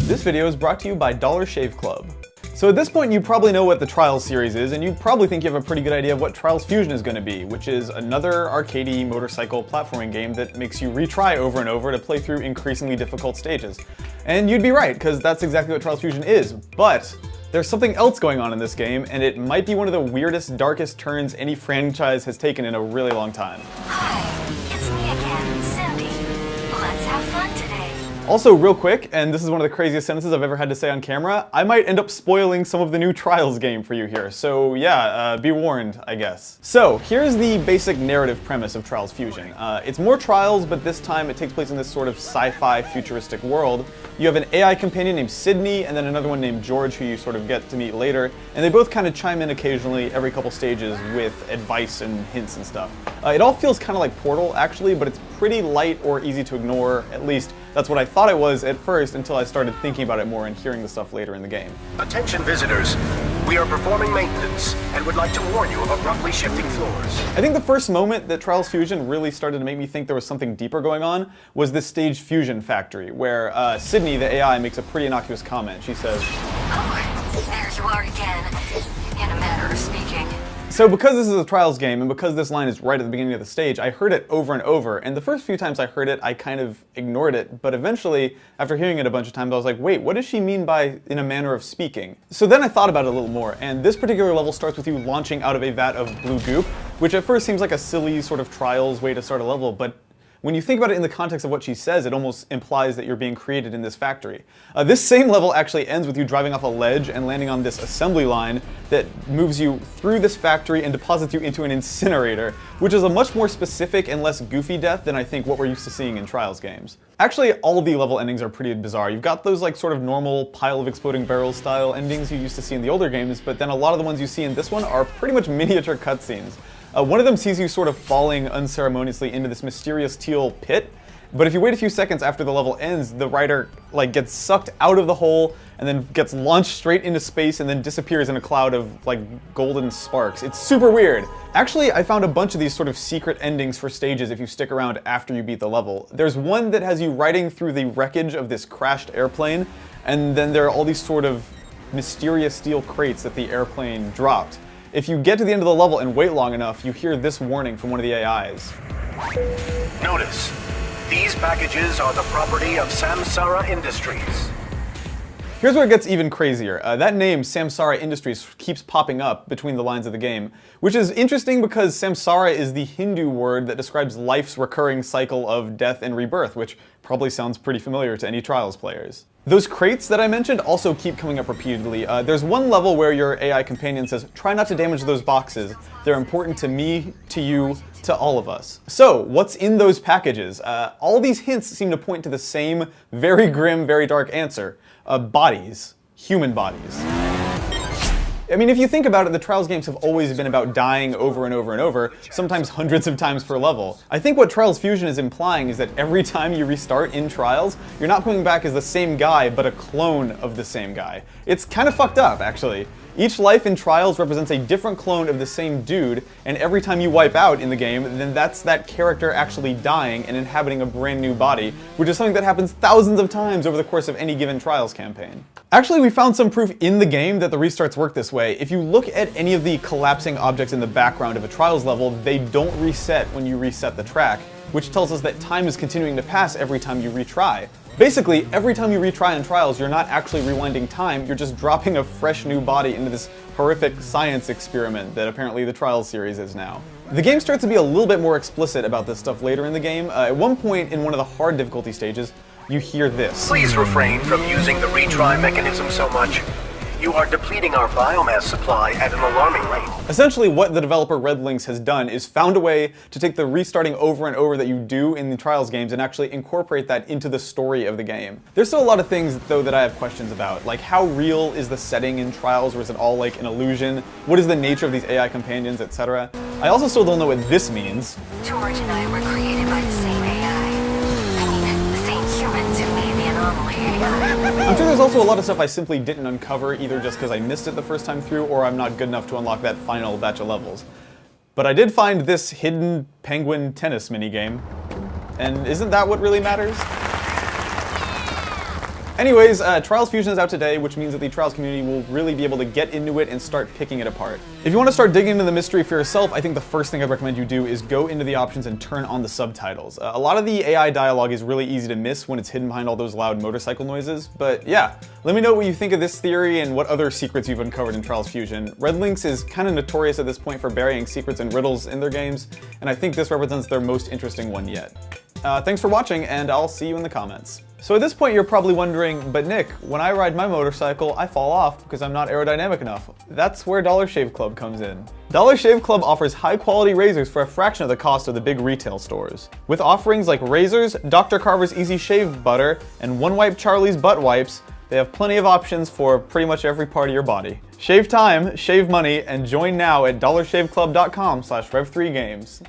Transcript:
This video is brought to you by Dollar Shave Club. So at this point you probably know what the Trials series is, and you probably think you have a pretty good idea of what Trials Fusion is going to be, which is another arcadey motorcycle platforming game that makes you retry over and over to play through increasingly difficult stages. And you'd be right, because that's exactly what Trials Fusion is, but there's something else going on in this game, and it might be one of the weirdest, darkest turns any franchise has taken in a really long time. Hi, it's me again, Cindy. Let's have fun today. Also, real quick, and this is one of the craziest sentences I've ever had to say on camera, I might end up spoiling some of the new Trials game for you here, so yeah, be warned, I guess. So, here's the basic narrative premise of Trials Fusion. It's more Trials, but this time it takes place in this sort of sci-fi futuristic world. You have an AI companion named Sydney, and then another one named George, who you sort of get to meet later, and they both kind of chime in occasionally every couple stages with advice and hints and stuff. It all feels kind of like Portal, actually, but it's pretty light or easy to ignore, at least that's what I thought it was at first until I started thinking about it more and hearing the stuff later in the game. Attention visitors, we are performing maintenance and would like to warn you of abruptly shifting floors. I think the first moment that Trials Fusion really started to make me think there was something deeper going on was this stage Fusion Factory, where Sydney, the AI, makes a pretty innocuous comment. She says, "Oh, there you are again, in a manner of speaking." So because this is a Trials game, and because this line is right at the beginning of the stage, I heard it over and over, and the first few times I heard it, I kind of ignored it, but eventually, after hearing it a bunch of times, I was like, wait, what does she mean by in a manner of speaking? So then I thought about it a little more, and this particular level starts with you launching out of a vat of blue goop, which at first seems like a silly sort of Trials way to start a level, but when you think about it in the context of what she says, it almost implies that you're being created in this factory. This same level actually ends with you driving off a ledge and landing on this assembly line that moves you through this factory and deposits you into an incinerator, which is a much more specific and less goofy death than I think what we're used to seeing in Trials games. Actually, all the level endings are pretty bizarre. You've got those like sort of normal pile of exploding barrels style endings you used to see in the older games, but then a lot of the ones you see in this one are pretty much miniature cutscenes. One of them sees you sort of falling unceremoniously into this mysterious teal pit, but if you wait a few seconds after the level ends, the rider gets sucked out of the hole and then gets launched straight into space and then disappears in a cloud of golden sparks. It's super weird. Actually, I found a bunch of these sort of secret endings for stages if you stick around after you beat the level. There's one that has you riding through the wreckage of this crashed airplane, and then there are all these sort of mysterious steel crates that the airplane dropped. If you get to the end of the level and wait long enough, you hear this warning from one of the AIs. Notice, these packages are the property of Samsara Industries. Here's where it gets even crazier. That name, Samsara Industries, keeps popping up between the lines of the game, which is interesting because Samsara is the Hindu word that describes life's recurring cycle of death and rebirth, which probably sounds pretty familiar to any Trials players. Those crates that I mentioned also keep coming up repeatedly. There's one level where your AI companion says, "Try not to damage those boxes. They're important to me, to you, to all of us." So, what's in those packages? All these hints seem to point to the same very grim, very dark answer. Bodies. Human bodies. I mean, if you think about it, the Trials games have always been about dying over and over and over, sometimes hundreds of times per level. I think what Trials Fusion is implying is that every time you restart in Trials, you're not coming back as the same guy, but a clone of the same guy. It's kind of fucked up, actually. Each life in Trials represents a different clone of the same dude, and every time you wipe out in the game, then that's that character actually dying and inhabiting a brand new body, which is something that happens thousands of times over the course of any given Trials campaign. Actually, we found some proof in the game that the restarts work this way. If you look at any of the collapsing objects in the background of a Trials level, they don't reset when you reset the track, which tells us that time is continuing to pass every time you retry. Basically, every time you retry in Trials, you're not actually rewinding time, you're just dropping a fresh new body into this horrific science experiment that apparently the Trials series is now. The game starts to be a little bit more explicit about this stuff later in the game. At one point in one of the hard difficulty stages, you hear this. Please refrain from using the retry mechanism so much. You are depleting our biomass supply at an alarming rate. Essentially, what the developer Red Lynx has done is found a way to take the restarting over and over that you do in the Trials games and actually incorporate that into the story of the game. There's still a lot of things, though, that I have questions about, like how real is the setting in Trials, or is it all like an illusion? What is the nature of these AI companions, etc.? I also still don't know what this means. George and I were created by the same AI. I mean, the same humans who made the anomaly AI. I'm sure there's also a lot of stuff I simply didn't uncover, either just because I missed it the first time through, or I'm not good enough to unlock that final batch of levels. But I did find this hidden penguin tennis minigame, and isn't that what really matters? Anyways, Trials Fusion is out today, which means that the Trials community will really be able to get into it and start picking it apart. If you want to start digging into the mystery for yourself, I think the first thing I'd recommend you do is go into the options and turn on the subtitles. A lot of the AI dialogue is really easy to miss when it's hidden behind all those loud motorcycle noises, but yeah, let me know what you think of this theory and what other secrets you've uncovered in Trials Fusion. Red Lynx is kind of notorious at this point for burying secrets and riddles in their games, and I think this represents their most interesting one yet. Thanks for watching, and I'll see you in the comments. So at this point you're probably wondering, but Nick, when I ride my motorcycle, I fall off because I'm not aerodynamic enough. That's where Dollar Shave Club comes in. Dollar Shave Club offers high-quality razors for a fraction of the cost of the big retail stores. With offerings like razors, Dr. Carver's Easy Shave Butter, and One Wipe Charlie's Butt Wipes, they have plenty of options for pretty much every part of your body. Shave time, shave money, and join now at dollarshaveclub.com/rev3games.